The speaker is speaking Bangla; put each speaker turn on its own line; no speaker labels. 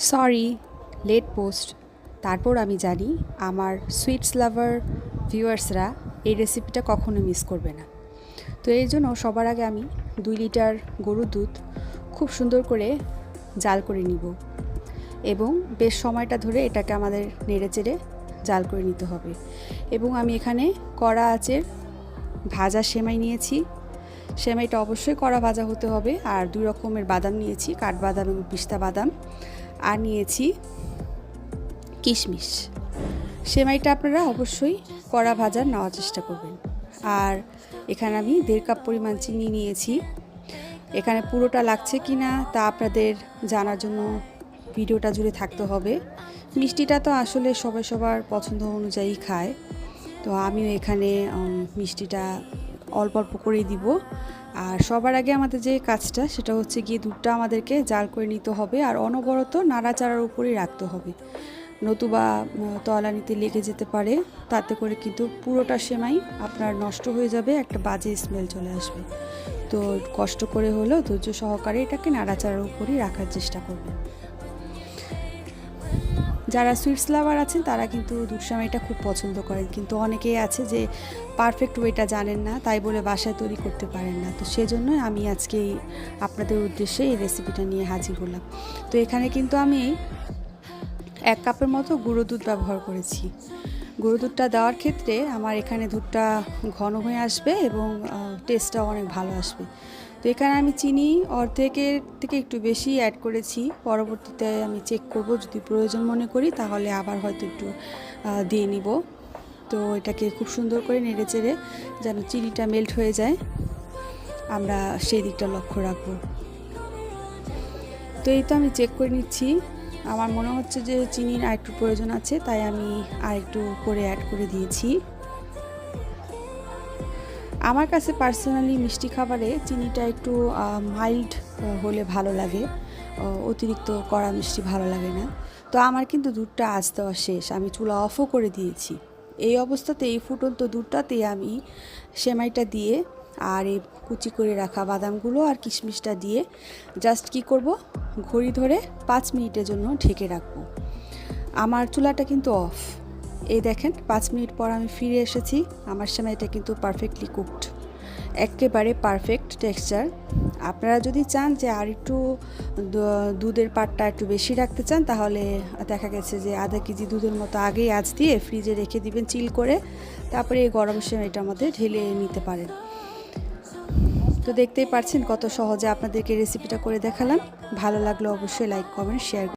Sorry late post. তারপর আমি জানি আমার সুইটস লাভার ভিউয়ার্সরা এই রেসিপিটা কখনো মিস করবে না। তো এই জন্য সবার আগে আমি 2 লিটার গরুর দুধ খুব সুন্দর করে জাল করে নিব এবং বেশ সময়টা ধরে এটাকে আমাদের নেড়েচেড়ে জাল করে নিতে হবে। এবং আমি এখানে কড়া আঁচের ভাজা সেমাই নিয়েছি। সেমাইটা অবশ্যই কড়া ভাজা হতে হবে। আর 2 রকমের বাদাম নিয়েছি, কাঠবাদাম এবং পিস্তা বাদাম, আর নিয়েছি কিশমিশ। সেমাইটা আপনারা অবশ্যই কড়া ভাজা নেওয়ার চেষ্টা করবেন। আর এখানে আমি 1.5 কাপ পরিমাণ চিনি নিয়েছি। এখানে পুরোটা লাগছে কি না তা আপনাদের জানার জন্য ভিডিওটা জুড়ে থাকতে হবে। মিষ্টিটা তো আসলে সবাই সবার পছন্দ অনুযায়ী খায়, তো আমিও এখানে মিষ্টিটা অল্প অল্প করেই দিব। আর সবার আগে আমাদের যে কাজটা সেটা হচ্ছে গিয়ে দুধটা আমাদেরকে জাল করে নিতে হবে আর অনবরত নাড়াচাড়ার উপরেই রাখতে হবে, নতুবা তলানিতে লেগে যেতে পারে। তাতে করে কিন্তু পুরোটা সেমাই আপনার নষ্ট হয়ে যাবে, একটা বাজে স্মেল চলে আসবে। তো কষ্ট করে হলেও ধৈর্য সহকারে এটাকে নাড়াচাড়ার উপরেই রাখার চেষ্টা করবেন। যারা সুইটস লাভার আছেন তারা কিন্তু দুধ সেমাইটা খুব পছন্দ করেন, কিন্তু অনেকেই আছে যে পারফেক্ট ওয়েটা জানেন না, তাই বলে বাসায় তৈরি করতে পারেন না। তো সেজন্যই আমি আজকে আপনাদের উদ্দেশ্যে এই রেসিপিটা নিয়ে হাজির হলাম। তো এখানে কিন্তু আমি 1 কাপের মতো গুঁড়ো দুধ ব্যবহার করেছি। গুঁড়ো দুধটা দেওয়ার ক্ষেত্রে আমার এখানে দুধটা ঘন হয়ে আসবে এবং টেস্টটাও অনেক ভালো আসবে। তো এখানে আমি চিনি অর্ধেকের থেকে একটু বেশি অ্যাড করেছি। পরবর্তীতে আমি চেক করব, যদি প্রয়োজন মনে করি তাহলে আবার হয়তো একটু দিয়ে নিব। তো এটাকে খুব সুন্দর করে নেড়েচেড়ে যেন চিনিটা মেল্ট হয়ে যায়, আমরা সেই দিকটা লক্ষ্য রাখবো। তো এই তো আমি চেক করে নিচ্ছি। আমার মনে হচ্ছে যে চিনির আর একটু প্রয়োজন আছে, তাই আমি আর একটু করে অ্যাড করে দিয়েছি। আমার কাছে পার্সোনালি মিষ্টি খাবারে চিনিটা একটু মাইল্ড হলে ভালো লাগে, অতিরিক্ত কড়া মিষ্টি ভালো লাগে না। তো আমার কিন্তু দুধটা আঁচ দেওয়া শেষ, আমি চুলা অফও করে দিয়েছি। এই অবস্থাতে এই ফুটন্ত দুধটাতে আমি সেমাইটা দিয়ে আর এই কুচি করে রাখা বাদামগুলো আর কিশমিশটা দিয়ে জাস্ট কি করব, ঘড়ি ধরে 5 মিনিটের জন্য ঢেকে রাখবো। আমার চুলাটা কিন্তু অফ। এই দেখেন 5 মিনিট পর আমি ফিরে এসেছি। আমার সেমাইটা কিন্তু পারফেক্টলি কুকড, একেবারে পারফেক্ট টেক্সচার। আপনারা যদি চান যে আর একটু দুধের পাটটা একটু বেশি রাখতে চান, তাহলে দেখা গেছে যে আধা কেজি দুধের মতো আগেই আঁচ দিয়ে ফ্রিজে রেখে দিবেন চিল করে, তারপরে এই গরম সেমাইটার মধ্যে ঢেলে নিতে পারেন। তো দেখতেই পাচ্ছেন কত সহজে আপনাদেরকে রেসিপিটা করে দেখালাম। ভালো লাগলে অবশ্যই লাইক, কমেন্ট, শেয়ার